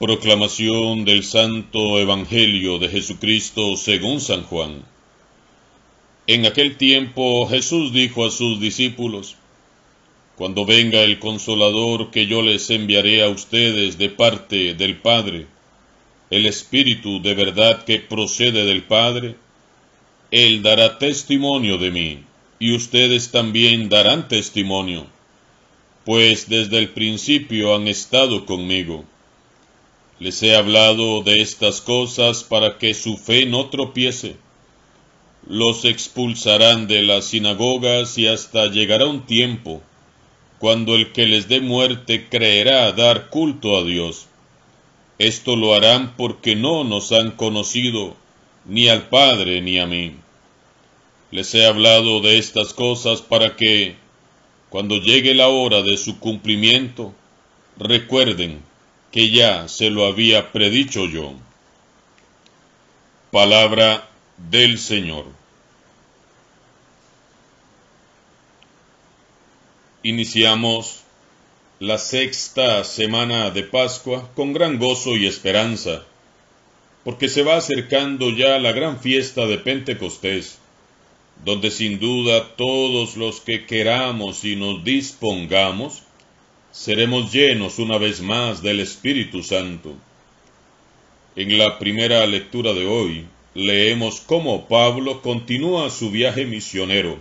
Proclamación del Santo Evangelio de Jesucristo según San Juan. En aquel tiempo Jesús dijo a sus discípulos: Cuando venga el Consolador que yo les enviaré a ustedes de parte del Padre, el Espíritu de verdad que procede del Padre, Él dará testimonio de mí, y ustedes también darán testimonio, pues desde el principio han estado conmigo. Les he hablado de estas cosas para que su fe no tropiece. Los expulsarán de las sinagogas y hasta llegará un tiempo cuando el que les dé muerte creerá dar culto a Dios. Esto lo harán porque no nos han conocido ni al Padre ni a mí. Les he hablado de estas cosas para que, cuando llegue la hora de su cumplimiento, recuerden que ya se lo había predicho yo. Palabra del Señor. Iniciamos la sexta semana de Pascua con gran gozo y esperanza, porque se va acercando ya la gran fiesta de Pentecostés, donde sin duda todos los que queramos y nos dispongamos, seremos llenos una vez más del Espíritu Santo. En la primera lectura de hoy, leemos cómo Pablo continúa su viaje misionero.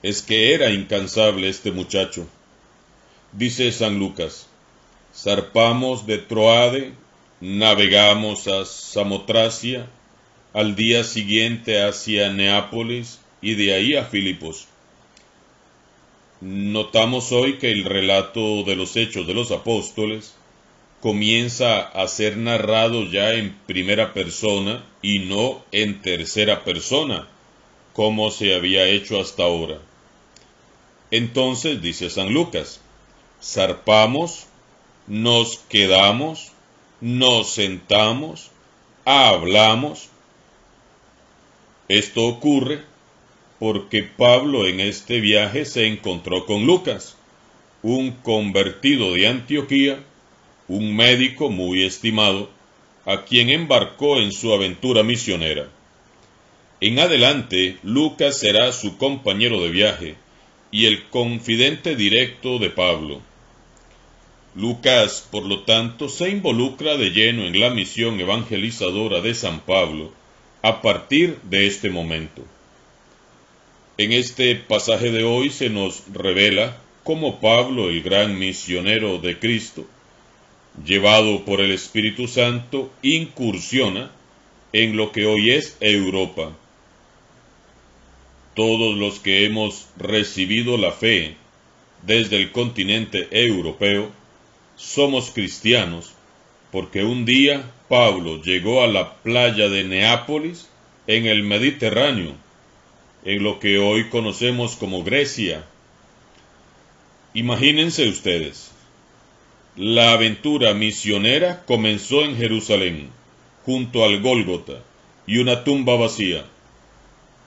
Es que era incansable este muchacho. Dice San Lucas: zarpamos de Troade, navegamos a Samotracia, al día siguiente hacia Neápolis y de ahí a Filipos. Notamos hoy que el relato de los Hechos de los Apóstoles comienza a ser narrado ya en primera persona y no en tercera persona, como se había hecho hasta ahora. Entonces, dice San Lucas, zarpamos, nos quedamos, nos sentamos, hablamos. Esto ocurre porque Pablo en este viaje se encontró con Lucas, un convertido de Antioquía, un médico muy estimado, a quien embarcó en su aventura misionera. En adelante, Lucas será su compañero de viaje y el confidente directo de Pablo. Lucas, por lo tanto, se involucra de lleno en la misión evangelizadora de San Pablo a partir de este momento. En este pasaje de hoy se nos revela cómo Pablo, el gran misionero de Cristo, llevado por el Espíritu Santo, incursiona en lo que hoy es Europa. Todos los que hemos recibido la fe desde el continente europeo somos cristianos, porque un día Pablo llegó a la playa de Neápolis en el Mediterráneo, en lo que hoy conocemos como Grecia. Imagínense ustedes, la aventura misionera comenzó en Jerusalén, junto al Gólgota y una tumba vacía,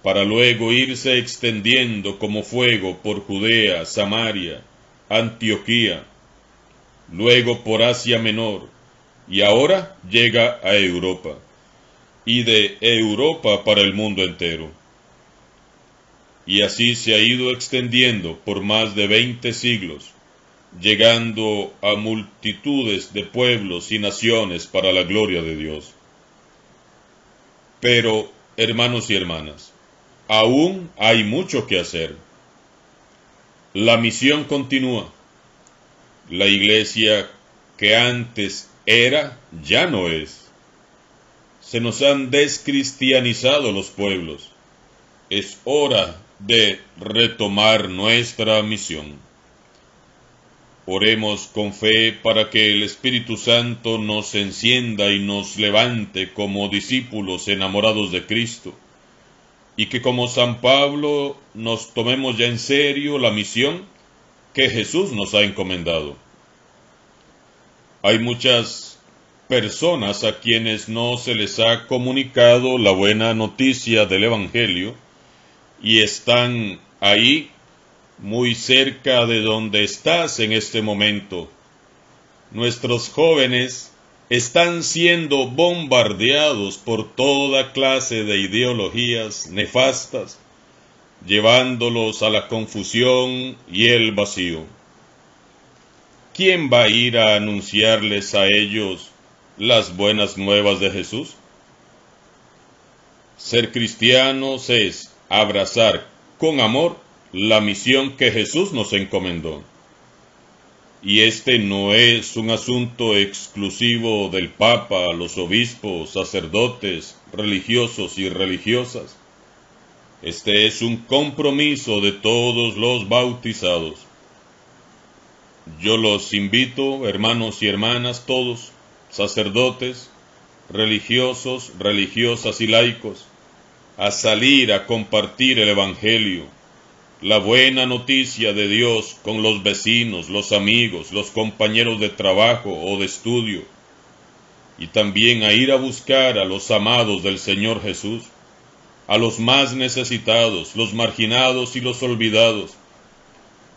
para luego irse extendiendo como fuego por Judea, Samaria, Antioquía, luego por Asia Menor, y ahora llega a Europa, y de Europa para el mundo entero. Y así se ha ido extendiendo por más de 20 siglos, llegando a multitudes de pueblos y naciones para la gloria de Dios. Pero, hermanos y hermanas, aún hay mucho que hacer. La misión continúa. La iglesia que antes era, ya no es. Se nos han descristianizado los pueblos. Es hora de retomar nuestra misión. Oremos con fe para que el Espíritu Santo nos encienda y nos levante como discípulos enamorados de Cristo, y que como San Pablo nos tomemos ya en serio la misión que Jesús nos ha encomendado. Hay muchas personas a quienes no se les ha comunicado la buena noticia del Evangelio y están ahí muy cerca de donde estás en este momento, Nuestros jóvenes están siendo bombardeados por toda clase de ideologías nefastas, llevándolos a la confusión y el vacío. ¿Quién va a ir a anunciarles a ellos las buenas nuevas de Jesús? Ser cristianos es abrazar con amor la misión que Jesús nos encomendó. Y este no es un asunto exclusivo del Papa, los obispos, sacerdotes, religiosos y religiosas. Este es un compromiso de todos los bautizados. Yo los invito, hermanos y hermanas, todos, sacerdotes, religiosos, religiosas y laicos, a salir a compartir el Evangelio, la buena noticia de Dios con los vecinos, los amigos, los compañeros de trabajo o de estudio, y también a ir a buscar a los amados del Señor Jesús, a los más necesitados, los marginados y los olvidados,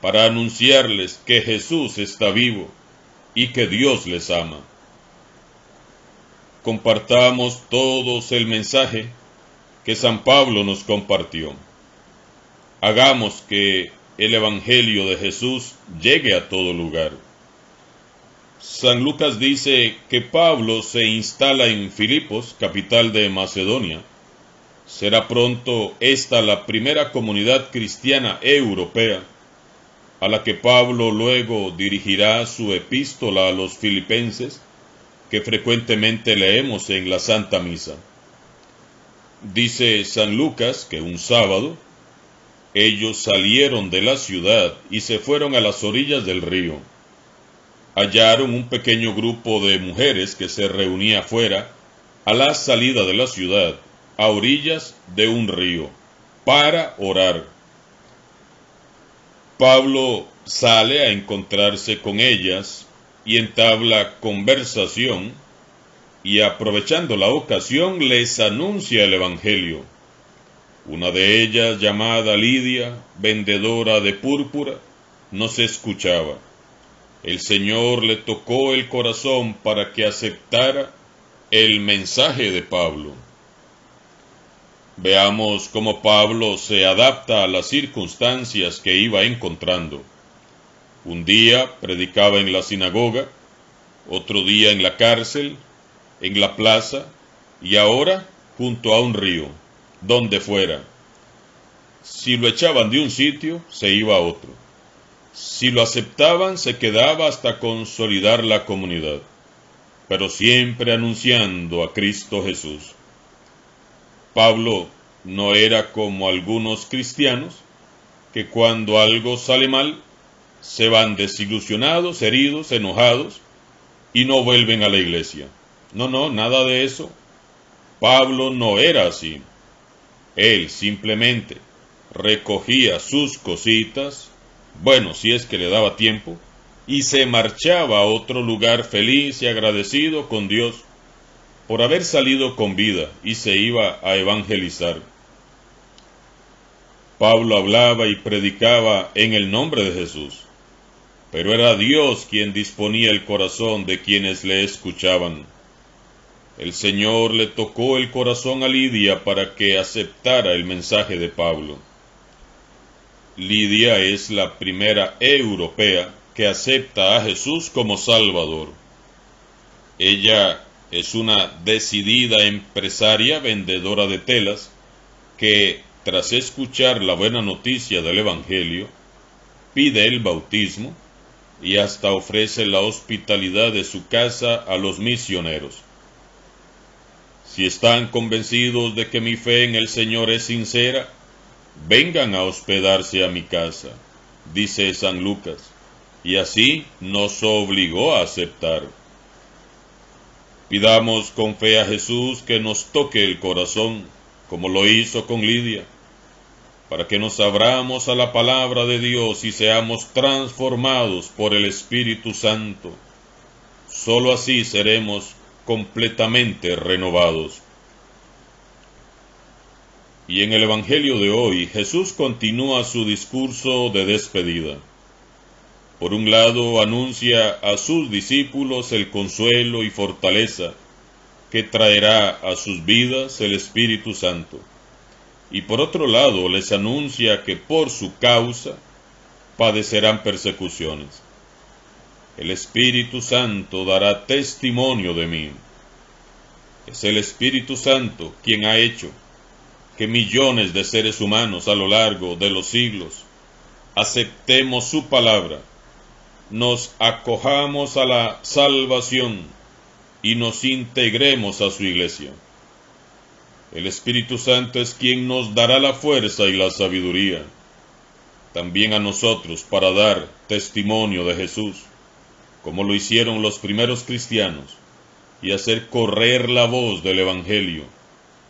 para anunciarles que Jesús está vivo y que Dios les ama. Compartamos todos el mensaje que San Pablo nos compartió. Hagamos que el Evangelio de Jesús llegue a todo lugar. San Lucas dice que Pablo se instala en Filipos, capital de Macedonia. Será pronto esta la primera comunidad cristiana europea, a la que Pablo luego dirigirá su epístola a los filipenses, que frecuentemente leemos en la Santa Misa. Dice San Lucas que un sábado, ellos salieron de la ciudad y se fueron a las orillas del río. Hallaron un pequeño grupo de mujeres que se reunía afuera, a la salida de la ciudad, a orillas de un río, para orar. Pablo sale a encontrarse con ellas y entabla conversación, y aprovechando la ocasión les anuncia el Evangelio. Una de ellas, llamada Lidia, vendedora de púrpura, no se escuchaba. El Señor le tocó el corazón para que aceptara el mensaje de Pablo. Veamos cómo Pablo se adapta a las circunstancias que iba encontrando. Un día predicaba en la sinagoga, otro día en la cárcel, en la plaza, y ahora junto a un río, donde fuera. Si lo echaban de un sitio, se iba a otro. Si lo aceptaban, se quedaba hasta consolidar la comunidad, pero siempre anunciando a Cristo Jesús. Pablo no era como algunos cristianos, que cuando algo sale mal, se van desilusionados, heridos, enojados, y no vuelven a la iglesia. No, nada de eso. Pablo no era así. Él simplemente recogía sus cositas, bueno, si es que le daba tiempo, y se marchaba a otro lugar feliz y agradecido con Dios por haber salido con vida, y se iba a evangelizar. Pablo hablaba y predicaba en el nombre de Jesús, pero era Dios quien disponía el corazón de quienes le escuchaban. El Señor le tocó el corazón a Lidia para que aceptara el mensaje de Pablo. Lidia es la primera europea que acepta a Jesús como Salvador. Ella es una decidida empresaria vendedora de telas que, tras escuchar la buena noticia del Evangelio, pide el bautismo y hasta ofrece la hospitalidad de su casa a los misioneros. Si están convencidos de que mi fe en el Señor es sincera, vengan a hospedarse a mi casa, dice San Lucas, y así nos obligó a aceptar. Pidamos con fe a Jesús que nos toque el corazón, como lo hizo con Lidia, para que nos abramos a la palabra de Dios y seamos transformados por el Espíritu Santo. Solo así seremos completamente renovados. Y en el Evangelio de hoy, Jesús continúa su discurso de despedida. Por un lado, anuncia a sus discípulos el consuelo y fortaleza que traerá a sus vidas el Espíritu Santo. Y por otro lado, les anuncia que por su causa padecerán persecuciones. El Espíritu Santo dará testimonio de mí. Es el Espíritu Santo quien ha hecho que millones de seres humanos a lo largo de los siglos aceptemos su palabra, nos acojamos a la salvación y nos integremos a su iglesia. El Espíritu Santo es quien nos dará la fuerza y la sabiduría, también a nosotros, para dar testimonio de Jesús, como lo hicieron los primeros cristianos, y hacer correr la voz del Evangelio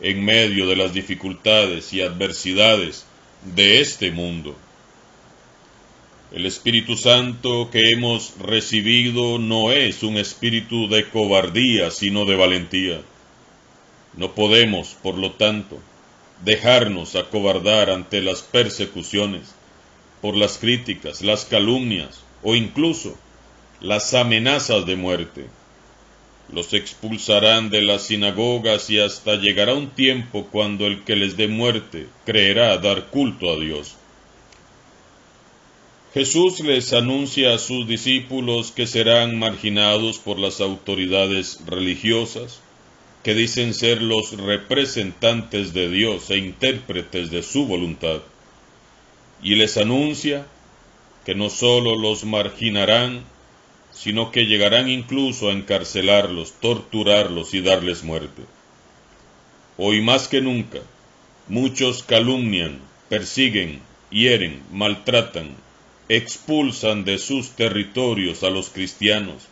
en medio de las dificultades y adversidades de este mundo. El Espíritu Santo que hemos recibido no es un espíritu de cobardía, sino de valentía. No podemos, por lo tanto, dejarnos acobardar ante las persecuciones, por las críticas, las calumnias o incluso las amenazas de muerte. Los expulsarán de las sinagogas y hasta llegará un tiempo cuando el que les dé muerte creerá dar culto a Dios. Jesús les anuncia a sus discípulos que serán marginados por las autoridades religiosas, que dicen ser los representantes de Dios e intérpretes de su voluntad. Y les anuncia que no solo los marginarán, sino que llegarán incluso a encarcelarlos, torturarlos y darles muerte. Hoy más que nunca, muchos calumnian, persiguen, hieren, maltratan, expulsan de sus territorios a los cristianos,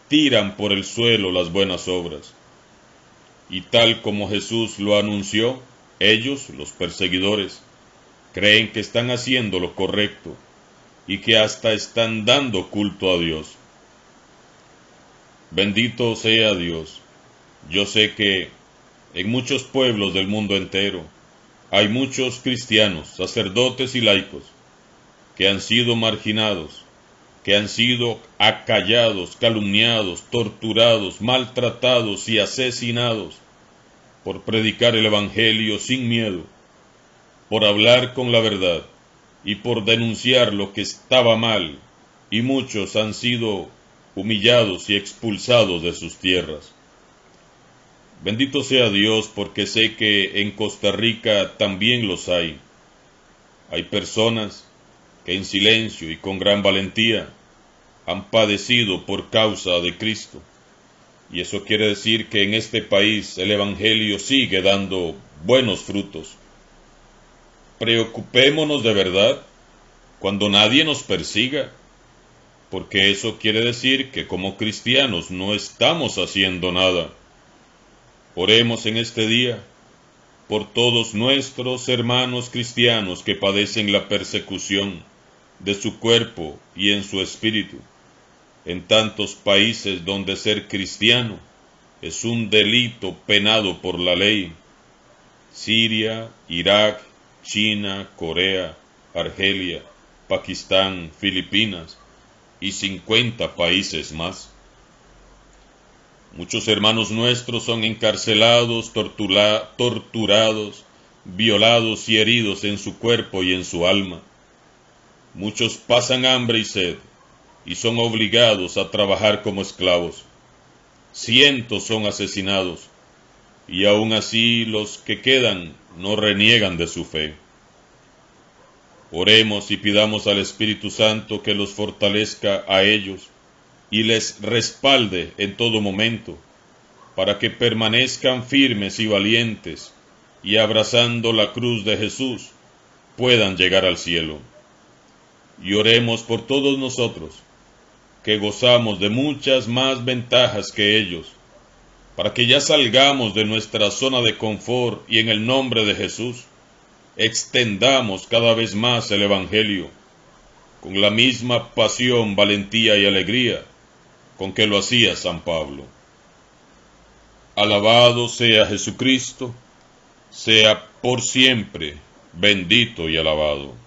tiran por el suelo las buenas obras. Y tal como Jesús lo anunció, ellos, los perseguidores, creen que están haciendo lo correcto y que hasta están dando culto a Dios. Bendito sea Dios. Yo sé que en muchos pueblos del mundo entero hay muchos cristianos, sacerdotes y laicos que han sido marginados, que han sido acallados, calumniados, torturados, maltratados y asesinados por predicar el Evangelio sin miedo, por hablar con la verdad y por denunciar lo que estaba mal, y muchos han sido humillados y expulsados de sus tierras. Bendito sea Dios, porque sé que en Costa Rica también los hay. Hay personas que en silencio y con gran valentía han padecido por causa de Cristo. Y eso quiere decir que en este país el Evangelio sigue dando buenos frutos. Preocupémonos de verdad cuando nadie nos persiga, porque eso quiere decir que como cristianos no estamos haciendo nada. Oremos en este día por todos nuestros hermanos cristianos que padecen la persecución de su cuerpo y en su espíritu, en tantos países donde ser cristiano es un delito penado por la ley: Siria, Irak, China, Corea, Argelia, Pakistán, Filipinas y 50 países más. Muchos hermanos nuestros son encarcelados, torturados, violados y heridos en su cuerpo y en su alma. Muchos pasan hambre y sed y son obligados a trabajar como esclavos. Cientos son asesinados y aún así los que quedan no reniegan de su fe. Oremos y pidamos al Espíritu Santo que los fortalezca a ellos y les respalde en todo momento, para que permanezcan firmes y valientes y abrazando la cruz de Jesús puedan llegar al cielo. Y oremos por todos nosotros, que gozamos de muchas más ventajas que ellos, para que ya salgamos de nuestra zona de confort y en el nombre de Jesús extendamos cada vez más el Evangelio, con la misma pasión, valentía y alegría con que lo hacía San Pablo. Alabado sea Jesucristo, sea por siempre bendito y alabado.